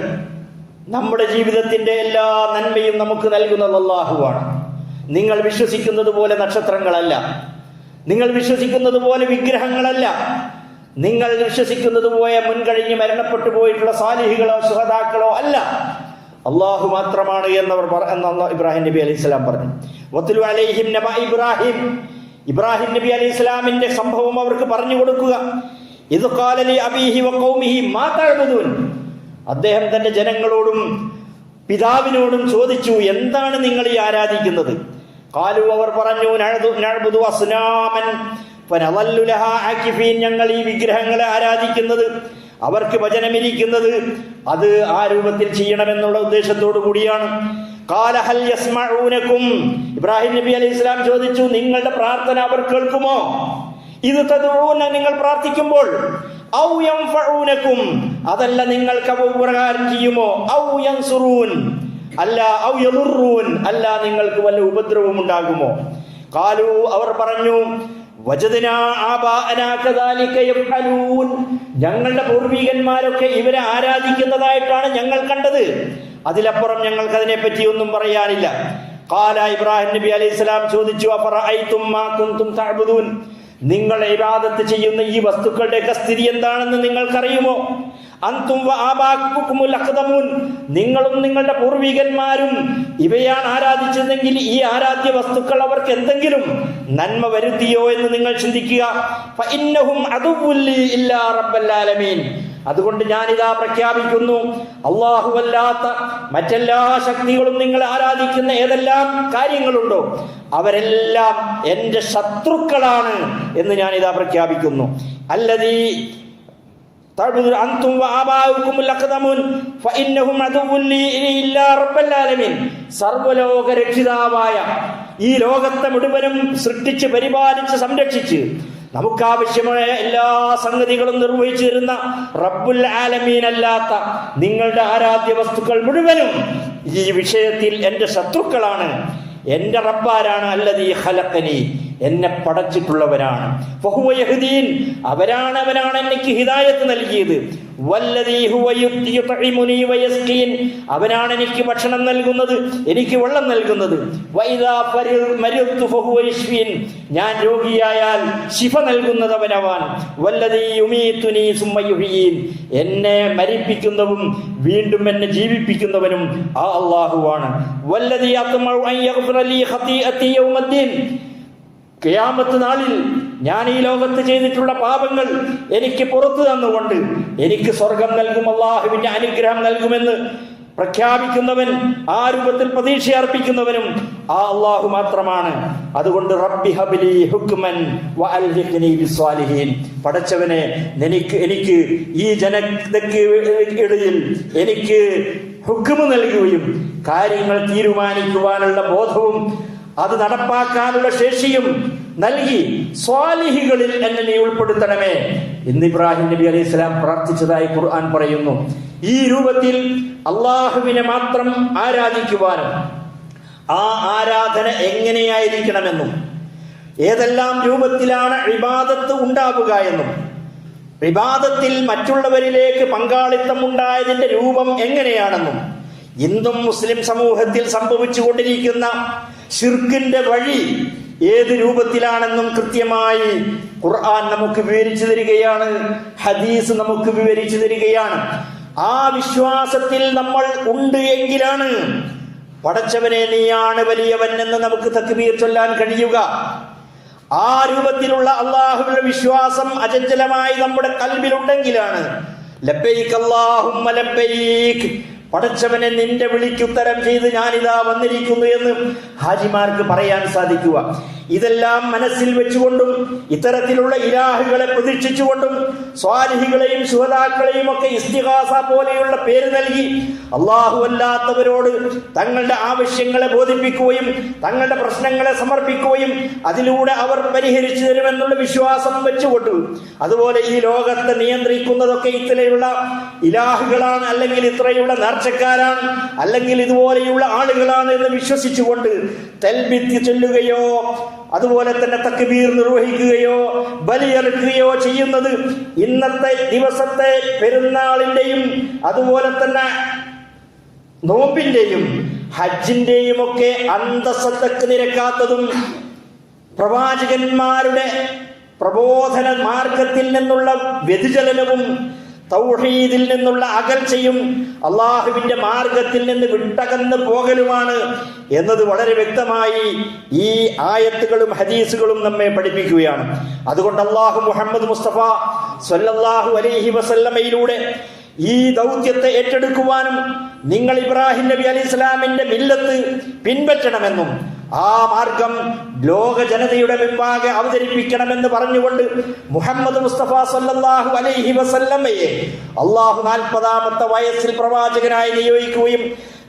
നമ്മുടെ ജീവിതത്തിന്റെ എല്ലാ നന്മയും നമുക്ക് നൽകുന്നത് അല്ലാഹുവാണ്. നിങ്ങൾ വിശ്വസിക്കുന്നത് പോലെ നക്ഷത്രങ്ങളല്ല, നിങ്ങൾ വിശ്വസിക്കുന്നത് പോലെ വിഗ്രഹങ്ങളല്ല, നിങ്ങൾ വിശ്വസിക്കുന്നത് പോലെ മുൻകഴിഞ്ഞ് മരണപ്പെട്ടു പോയിട്ടുള്ള സാലിഹികളോ ശുഹദാക്കളോ അല്ല, അള്ളാഹു മാത്രമാണ് എന്നവർ ഇബ്രാഹിം നബി അലൈഹി സ്വലാം പറഞ്ഞു. വത്ലു അലൈഹിം നബഅ ഇബ്രാഹിം, ഇബ്രാഹിം നബി അലൈഹി സ്വലാമിന്റെ സംഭവം അവർക്ക് പറഞ്ഞു കൊടുക്കുക. ഇദ് ഖാല ലി അബീഹി വഖൗമിഹി മാ തഅബുദൂൻ, അദ്ദേഹം തന്റെ ജനങ്ങളോടും പിതാവിനോടും ചോദിച്ചു, എന്താണ് നിങ്ങൾ ഈ ആരാധിക്കുന്നത്? ഖാലു, അവർ പറഞ്ഞു, നഅ്ബുദു അസ്നാമൻ ഫനളല്ലു ലഹാ ആകിഫീൻ, ഞങ്ങൾ ഈ വിഗ്രഹങ്ങളെ ആരാധിക്കുന്നത്, അവർക്ക് വചനമിരിക്കുന്നത് അത് ആ രൂപത്തിൽ ചെയ്യണമെന്നുള്ള ഉദ്ദേശത്തോടു കൂടിയാണ്. ഖാല ഹൽ യസ്മഊനകും, ഇബ്രാഹിം നബി അലൈഹി ഇസ്ലാം ചോദിച്ചു, നിങ്ങളുടെ പ്രാർത്ഥന അവർ കേൾക്കുമോ? ഇത് തദ്ഊന, നിങ്ങൾ പ്രാർത്ഥിക്കുമ്പോൾ, ഔ യൻഫഊനകും, അതല്ല നിങ്ങൾക്ക് ഉപകാരം ചെയ്യുമോ? ഔ യൻസുറൂൻ, അല്ല, ഔ യദുറൂൻ, അല്ല നിങ്ങൾക്ക് വല്ല ഉപദ്രവവും ഉണ്ടാകുമോ? ഖാലു, അവർ പറഞ്ഞു, വജദ്നാ ആബാഅനാ കദാലിക യഫ്അലൂൻ, ഞങ്ങളുടെ പൂർവികന്മാരൊക്കെ ഇവരെ ആരാധിക്കുന്നതായിട്ടാണ് ഞങ്ങൾ കണ്ടത്, അതിലപ്പുറം ഞങ്ങൾക്ക് അതിനെപ്പറ്റി ഒന്നും പറയാനില്ല. ഖാല, ഇബ്രാഹിം നബി അലൈഹി സ്വലാം ചോദിച്ചു, അഫറഅയ്തും മാ കുൻതും തഅബുദൂൻ, നിങ്ങൾ ഇബാദത്ത് ചെയ്യുന്ന ഈ വസ്തുക്കളുടെ സ്ഥിതി എന്താണെന്ന് നിങ്ങൾക്കറിയുമോ? അൻതും വആബാഉകുമുൽ അഖ്ദമൂൻ, നിങ്ങളും നിങ്ങളുടെ പൂർവികന്മാരും ഇവയാണ് ആരാധിച്ചതെങ്കിൽ ഈ ആരാധ്യ വസ്തുക്കൾ അവർക്ക് എന്തെങ്കിലും നന്മ വരുത്തിയോ എന്ന് നിങ്ങൾ ചിന്തിക്കുക. ഫഇന്നഹും അദുവ്വുൻ ലി ഇല്ലാ റബ്ബൽ ആലമീൻ, അതുകൊണ്ട് ഞാനിതാ പ്രഖ്യാപിക്കുന്നു, അല്ലാഹുവല്ലാത്ത മറ്റെല്ലാ ശക്തികളും നിങ്ങൾ ആരാധിക്കുന്ന ഏതെല്ലാം കാര്യങ്ങളുണ്ടോ അവരെല്ലാം എന്റെ ശത്രുക്കളാണ് എന്ന് ഞാനിതാ പ്രഖ്യാപിക്കുന്നു. അല്ലദീ അൻതും വആബാഉകുമുൽ അഖ്ദമൂൻ ഫഇന്നഹും അദുവ്വുൻ ലി ഇല്ലാ റബ്ബൽ ആലമീൻ, സർവ്വലോക രക്ഷിതാവായ ഈ ലോകത്തെ മുഴുവനും സൃഷ്ടിച്ച് പരിപാലിച്ച് സംരക്ഷിച്ച് നമുക്കാവശ്യമായ എല്ലാ സംഗതികളും നിർവഹിച്ചു തരുന്ന റബ്ബുൽ ആലമീൻ അല്ലാത്ത നിങ്ങളുടെ ആരാധ്യ വസ്തുക്കൾ മുഴുവനും ഈ വിഷയത്തിൽ എന്റെ ശത്രുക്കളാണ്. എന്റെ റബ്ബാരാണ് അല്ലദീ ഖലഖനി, എന്നെ പടച്ചിട്ടുള്ളവരാണ്. ഫഹുവ യഹ്ദീൻ, അവരാണ് എനിക്ക് ഹിദായത്ത് നൽകിയത്. വല്ലദീ ഹുവ യുത്ഇമുനി വയസ്ഖീൻ, അവനാണ് എനിക്ക് ഭക്ഷണം നൽകുന്നത്, എനിക്ക് വെള്ളം നൽകുന്നത്. വഇദാ മരിദ്തു ഫഹുവ യശ്ഫീൻ, ഞാൻ രോഗിയായാൽ ശിഫ നൽകുന്നത് അവനവാൻ. വല്ലദീ യുമീതുനി സുമ്മ യുഹ്യീൻ, എന്നെ മരിപ്പിക്കുന്നവനും വീണ്ടും എന്നെ ജീവിപ്പിക്കുന്നവനും ആ അല്ലാഹുവാണ്. വല്ലദീ അത്മഉ അൻ യഗ്ഫിറ ലീ ഖതീഅതി യൗമദ്ദീൻ, ഖിയാമത്ത് നാളിൽ ഞാൻ ഈ ലോകത്ത് ചെയ്തിട്ടുള്ള പാപങ്ങൾ എനിക്ക് പുറത്തു തന്നുകൊണ്ട് എനിക്ക് സ്വർഗം നൽകും, അല്ലാഹുവിന്റെ അനുഗ്രഹം നൽകുമെന്ന് പ്രഖ്യാപിക്കുന്നവൻ, ആ രൂപത്തിൽ പ്രതീക്ഷ അർപ്പിക്കുന്നവനും ആ അല്ലാഹു മാത്രമാണ്. അതുകൊണ്ട് റബ്ബി ഹബ്ലി ഹുക്മൻ വഅൽഹിഖ്നി ബിസ്സാലിഹീൻ, പടച്ചവനെ എനിക്ക് ഈ ജനതയ്ക്ക് ഇടയിൽ എനിക്ക് ഹുക്മ് നൽകുകയും കാര്യങ്ങൾ തീരുമാനിക്കുവാനുള്ള ബോധവും അത് നടപ്പാക്കാനുള്ള ശേഷിയും നൽകി സ്വാലിഹികളിൽ എന്നെ നീ ഉൾപ്പെടുത്തണമേ എന്ന് ഇബ്രാഹിം നബി അലൈഹി സ്വലാം പ്രാർത്ഥിച്ചതായി ഖുർആൻ പറയുന്നു. ഈ രൂപത്തിൽ അള്ളാഹുവിനെ മാത്രം ആരാധിക്കുവാനും ആ ആരാധന എങ്ങനെയായിരിക്കണമെന്നും ഏതെല്ലാം രൂപത്തിലാണ് ഇബാദത്ത് ഉണ്ടാവുക എന്നും ഇബാദത്തിൽ മറ്റുള്ളവരിലേക്ക് പങ്കാളിത്തം ഉണ്ടായതിന്റെ രൂപം എങ്ങനെയാണെന്നും ഇന്നും മുസ്ലിം സമൂഹത്തിൽ സംഭവിച്ചുകൊണ്ടിരിക്കുന്ന ശിർക്കിന്റെ വഴി ഏത് രൂപത്തിലാണെന്നും കൃത്യമായി ഖുർആൻ നമുക്ക് വിവരിച്ചു തരികയാണ്, ഹദീസ് നമുക്ക് വിവരിച്ചു തരികയാണ്. ആ വിശ്വാസത്തിൽ നമ്മൾ ഉണ്ട് എങ്കിലാണ് പടച്ചവനെ നീയാണ് വലിയവൻ എന്ന് നമുക്ക് തക്ബീർ ചൊല്ലാൻ കഴിയുക. ആ രൂപത്തിലുള്ള അള്ളാഹുവിന്റെ വിശ്വാസം അചഞ്ചലമായി നമ്മുടെ കൽബിലുണ്ടെങ്കിലാണ് ലബ്ബൈക് അല്ലാഹുമ്മ ലബ്ബൈക്, പടച്ചവനെ നിന്റെ വിളിക്കുത്തരം ചെയ്ത് ഞാനിതാ വന്നിരിക്കുന്നു എന്ന് ഹാജിമാർക്ക് പറയാൻ സാധിക്കുക. ഇതെല്ലാം മനസ്സിൽ വെച്ചുകൊണ്ടും ഇത്തരത്തിലുള്ള ഇലാഹുകളെ പ്രതീക്ഷിച്ചുകൊണ്ടും സ്വാലിഹികളെയും ശുഹദാക്കളെയും ഒക്കെ ഇസ്തിഗാസ പോലെയുള്ള പേര് നൽകി അല്ലാഹു അല്ലാത്തവരോട് തങ്ങളുടെ ആവശ്യങ്ങളെ ബോധിപ്പിക്കുകയും തങ്ങളുടെ പ്രശ്നങ്ങളെ സമർപ്പിക്കുകയും അതിലൂടെ അവർ പരിഹരിച്ചു തരുമെന്നുള്ള വിശ്വാസം വെച്ചുകൊണ്ട്, അതുപോലെ ഈ ലോകത്തെ നിയന്ത്രിക്കുന്നതൊക്കെ ഇത്തരത്തിലുള്ള ഇലാഹുകളാണ്, അല്ലെങ്കിൽ ഇത്രയുള്ള നേർച്ചക്കാരാണ്, അല്ലെങ്കിൽ ഇതുപോലെയുള്ള ആളുകളാണ് എന്ന് വിശ്വസിച്ചുകൊണ്ട് തൽബിത്ത് ചൊല്ലുകയോ അതുപോലെ തന്നെ തക്ബീർ നിർവഹിക്കുകയോ ബലിയെടുക്കുകയോ ചെയ്യുന്നത് ഇന്നത്തെ ദിവസത്തെ പെരുന്നാളിന്റെയും അതുപോലെ തന്നെ നോമ്പിന്റെയും ഹജ്ജിന്റെയും ഒക്കെ അന്തസ്സത്തക്ക് നിരക്കാത്തതും പ്രവാചകന്മാരുടെ പ്രബോധന മാർഗത്തിൽ നിന്നുള്ള വ്യതിചലനവും തൗഹീദിൽ നിന്നുള്ള അകൽച്ചയും അള്ളാഹുവിന്റെ മാർഗത്തിൽ നിന്ന് വിട്ടകന്ന് പോകലുമാണ് എന്നത് വളരെ വ്യക്തമായി ഈ ആയത്തുകളും ഹദീസുകളും നമ്മെ പഠിപ്പിക്കുകയാണ്. അതുകൊണ്ട് അല്ലാഹു മുഹമ്മദ് മുസ്തഫ സ്വല്ലല്ലാഹു അലൈഹി വസല്ലമയിലൂടെ ഈ ദൗത്യത്തെ ഏറ്റെടുക്കുവാനും നിങ്ങൾ ഇബ്രാഹിം നബി അലൈഹി സ്വലാമിന്റെ മില്ലത്ത് പിൻപറ്റണമെന്നും ആ മാർഗം ലോക ജനതയുടെ മുമ്പാകെ അവതരിപ്പിക്കണമെന്ന് പറഞ്ഞുകൊണ്ട് മുഹമ്മദ് മുസ്തഫ സല്ലല്ലാഹു അലൈഹി വസല്ലമയെ അള്ളാഹു 40-ാമത്തെ വയസ്സിൽ പ്രവാചകനായി നിയോഗിക്കുകയും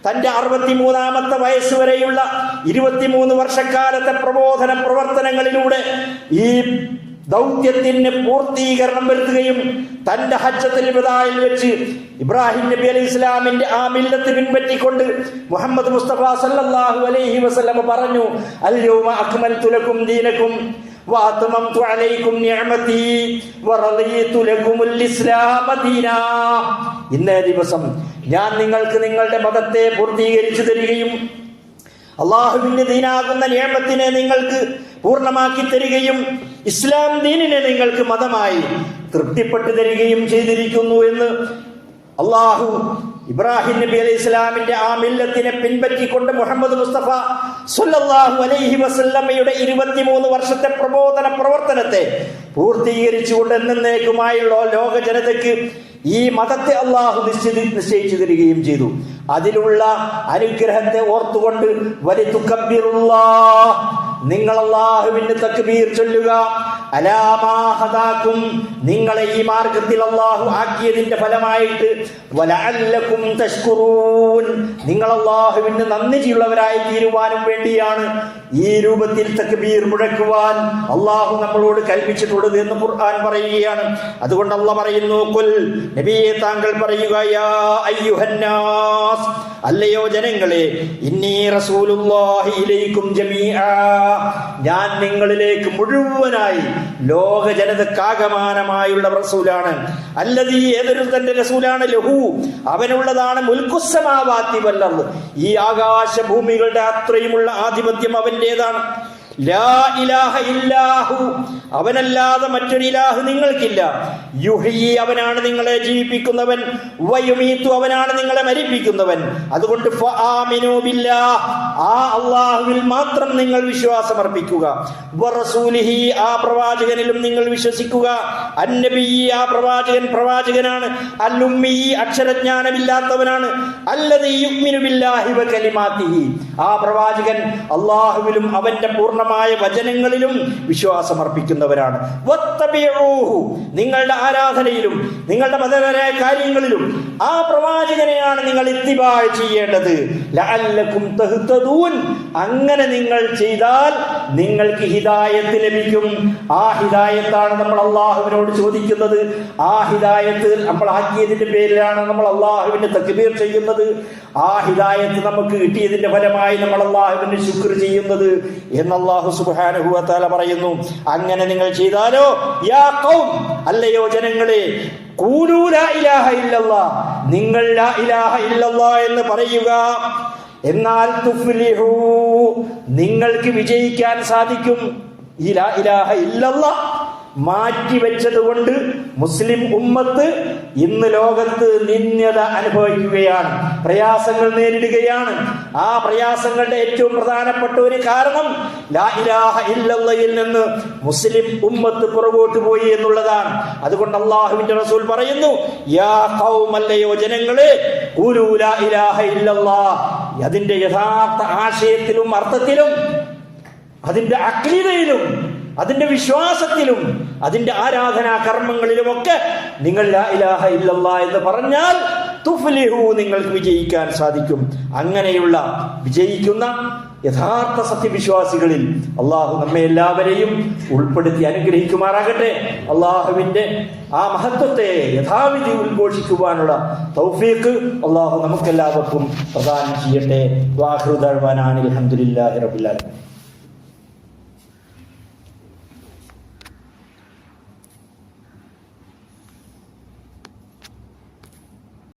തന്റെ 63-ാമത്തെ വയസ്സ് വരെയുള്ള 23 വർഷക്കാലത്തെ പ്രബോധന പ്രവർത്തനങ്ങളിലൂടെ ഈ ദൗത്യത്തിന് പൂർത്തീകരണം വരുത്തുകയും തന്റെ ഹജ്ജത്തുൽ വദാഇൽ വെച്ച് ഇബ്രാഹിം നബി അലൈഹി ഇസ്ലാമിന്റെ ആ മില്ലത്ത് പിൻപറ്റിക്കൊണ്ട് മുഹമ്മദ് മുസ്തഫ സല്ലല്ലാഹു അലൈഹി വസല്ലം പറഞ്ഞു, അൽ യൗമ അക്മൽതു ലക്കും ദീനക്കും വഅത്മംതു അലൈക്കും നിഅമതി വറളിതു ലക്കുമുൽ ഇസ്ലാമ ദീനാ. ഇന്നേ ദിവസം ഞാൻ നിങ്ങൾക്ക് നിങ്ങളുടെ മതത്തെ പൂർത്തീകരിച്ചു തരികയും അള്ളാഹുവിന്റെ ദീനാകുന്ന നിഅമത്തിനെ നിങ്ങൾക്ക് പൂർണ്ണമാക്കി തരികയും ഇസ്ലാം ദീനിനെ നിങ്ങൾക്ക് മതമായി തൃപ്തിപ്പെട്ടു തരികയും ചെയ്തിരിക്കുന്നു എന്ന് അള്ളാഹു ഇബ്രാഹിം നബി അലൈഹി ഇസ്ലാമിന്റെ ആ മില്ലത്തിനെ പിൻപറ്റിക്കൊണ്ട് മുഹമ്മദ് മുസ്തഫ സ്വല്ലല്ലാഹു അലൈഹി വസല്ലമയുടെ 23 വർഷത്തെ പ്രബോധന പ്രവർത്തനത്തെ പൂർത്തീകരിച്ചുകൊണ്ട് എന്നേക്കുമായുള്ള ലോക ജനതയ്ക്ക് ഈ മതത്തെ അള്ളാഹു നിശ്ചയിച്ചു തരികയും ചെയ്തു. അതിലുള്ള അനുഗ്രഹത്തെ ഓർത്തുകൊണ്ട് വലിതുകബ്ബിറുല്ലാഹ്, നിങ്ങൾ അല്ലാഹുവിന്റെ തക്ബീർ ചൊല്ലുക. അലാ മാ ഹദാകും, നിങ്ങളെ ഈ മാർഗത്തിൽ അല്ലാഹു ആക്കിയതിന്റെ ഫലമായിട്ട് വലഅല്ലകും തശ്കുറൂൻ, നിങ്ങൾ അല്ലാഹുവിന് നന്ദിയുള്ളവരായി തീരുവാനും വേണ്ടിയാണ് ഈ രൂപത്തിൽ തക്ബീർ മുഴക്കുവാൻ അള്ളാഹു നമ്മളോട് കൽപ്പിച്ചിട്ടുള്ളത് എന്ന് ഖുർആൻ പറയുകയാണ്. അതുകൊണ്ട് അള്ളാഹ് പറയുന്നു, ഖുൽ നബിയെ താങ്കൾ പറയുക, യാ അയ്യുഹന്നാസ്, അല്ലയോ ജനങ്ങളെ, ഇന്നി റസൂലുള്ളാഹി ഇലൈക്കും ജമീഅ, ഞാൻ നിങ്ങളിലേക്ക് മുഴുവനായി ലോക ജനതക്കാകമാനമായുള്ള റസൂലാണ്. അല്ലദീ, ഏതൊരു തന്റെ റസൂലാണ്, ലഹു, അവനുള്ളതാണ് മുൽക്കുസ്സമാവാതി വൽ അർദ്, ഈ ആകാശഭൂമികളുടെ അത്രയുമുള്ള ആധിപത്യം അവന്റേതാണ്. ലാ ഇലാഹ ഇല്ലാഹു, അവനല്ലാതെ മറ്റൊരു ഇലാഹ് നിങ്ങൾക്കില്ല. യുഹ്യി, അവനാണ് നിങ്ങളെ ജീവിപ്പിക്കുന്നവൻ. വയുമീതു, അവനാണ് നിങ്ങളെ മരിപ്പിക്കുന്നവൻ. അതുകൊണ്ട് ഫആമിനു ബില്ലാഹ്, ആ അല്ലാഹുവിൽ മാത്രം നിങ്ങൾ വിശ്വാസമർപ്പിക്കുക. വറസൂലിഹി, ആ പ്രവാചകനിലും നിങ്ങൾ വിശ്വസിക്കുക. അന്നബി, ആ പ്രവാചകനാണ്. അൽ-ഉമ്മി, അക്ഷരജ്ഞാനമില്ലാത്തവനാണ്. അല്ലദീ യുഅ്മിനു ബില്ലാഹി വ കലിമാതിഹി, ആ പ്രവാചകൻ അല്ലാഹുവിലും അവന്റെ പൂർണ്ണ വചനങ്ങളിലും വിശ്വാസമർപ്പിക്കുന്നവരാണ്. വത്തബിഊഹു, നിങ്ങളുടെ ആരാധനയിലും നിങ്ങളുടെ മതപരമായ കാര്യങ്ങളിലും ആ പ്രവാചകനെയാണ് നിങ്ങൾ ഇത്തിബാ ചെയ്യേണ്ടത്. ലഅല്ലകും തഹ്തദൂൻ, അങ്ങനെ നിങ്ങൾ ചെയ്താൽ നിങ്ങൾക്ക് ഹിദായത്ത് ലഭിക്കും. ആ ഹിദായത്താണ് നമ്മൾ അള്ളാഹുവിനോട് ചോദിക്കുന്നത്. ആ ഹിദായത്ത് നമ്മൾ ആക്കിയതിന്റെ പേരിലാണ് നമ്മൾ അള്ളാഹുവിന്റെ തക്ബീർ ചെയ്യുന്നത്. ആ ഹിദായത്ത് നമുക്ക് കിട്ടിയതിന്റെ ഫലമായി നമ്മൾ അള്ളാഹുവിന്റെ ശുക്ർ ചെയ്യുന്നത് എന്ന് അല്ലാഹു സുബ്ഹാനഹു വ തആല പറയുന്നു. അങ്ങനെ നിങ്ങൾ ചെയ്താലോ, യാ ഖൗം, അല്ലയോ ജനങ്ങളെ, ഖൂലൂ ലാ ഇലാഹ ഇല്ലല്ലാഹ്, നിങ്ങൾ ലാ ഇലാഹ ഇല്ലല്ലാഹ് എന്ന് പറയുക. എന്നാൽ തുഫ്ലിഹൂ, നിങ്ങൾക്ക് വിജയിക്കാൻ സാധിക്കും. ഈ ലാ ഇലാഹ ഇല്ലല്ലാഹ് മാറ്റിവെച്ചത് കൊണ്ട് മുസ്ലിം ഉമ്മത്ത് ഇന്ന് ലോകത്ത് നിന്ദ്യത അനുഭവിക്കുകയാണ്, പ്രയാസങ്ങൾ നേരിടുകയാണ്. ആ പ്രയാസങ്ങളുടെ ഏറ്റവും പ്രധാനപ്പെട്ട ഒരു കാരണം ലാ ഇലാഹ ഇല്ലല്ലാഹയിൽ നിന്ന് മുസ്ലിം ഉമ്മത്ത് പുറകോട്ട് പോയി എന്നുള്ളതാണ്. അതുകൊണ്ട് അല്ലാഹുവിന്റെ റസൂൽ പറയുന്നു, യാ ഖൗം, അല്ലയോ ജനങ്ങളെ, ഖൂലൂ ലാ ഇലാഹ ഇല്ലല്ലാഹ്, അതിന്റെ യഥാർത്ഥ ആശയത്തിലും അർത്ഥത്തിലും അതിന്റെ അഖീദയിലും അതിന്റെ വിശ്വാസത്തിലും അതിന്റെ ആരാധനാ കർമ്മങ്ങളിലുമൊക്കെ നിങ്ങൾ ലാ ഇലാഹ ഇല്ലല്ലാഹ് എന്ന് പറഞ്ഞാൽ തുഫ്ലിഹു, നിങ്ങൾക്ക് വിജയിക്കാൻ സാധിക്കും. അങ്ങനെയുള്ള വിജയിക്കുന്ന യഥാർത്ഥ സത്യവിശ്വാസികളിൽ അള്ളാഹു നമ്മെ എല്ലാവരെയും ഉൾപ്പെടുത്തി അനുഗ്രഹിക്കുമാറാകട്ടെ. അള്ളാഹുവിന്റെ ആ മഹത്വത്തെ യഥാവിധി ഉദ്ഘോഷിക്കുവാനുള്ള തൗഫീഖ് അള്ളാഹു നമുക്കെല്ലാവർക്കും പ്രദാനം ചെയ്യട്ടെ. വാഖിറു ദഅ്വാനാ അൽഹംദുലില്ലാഹി റബ്ബിൽ ആലമീൻ.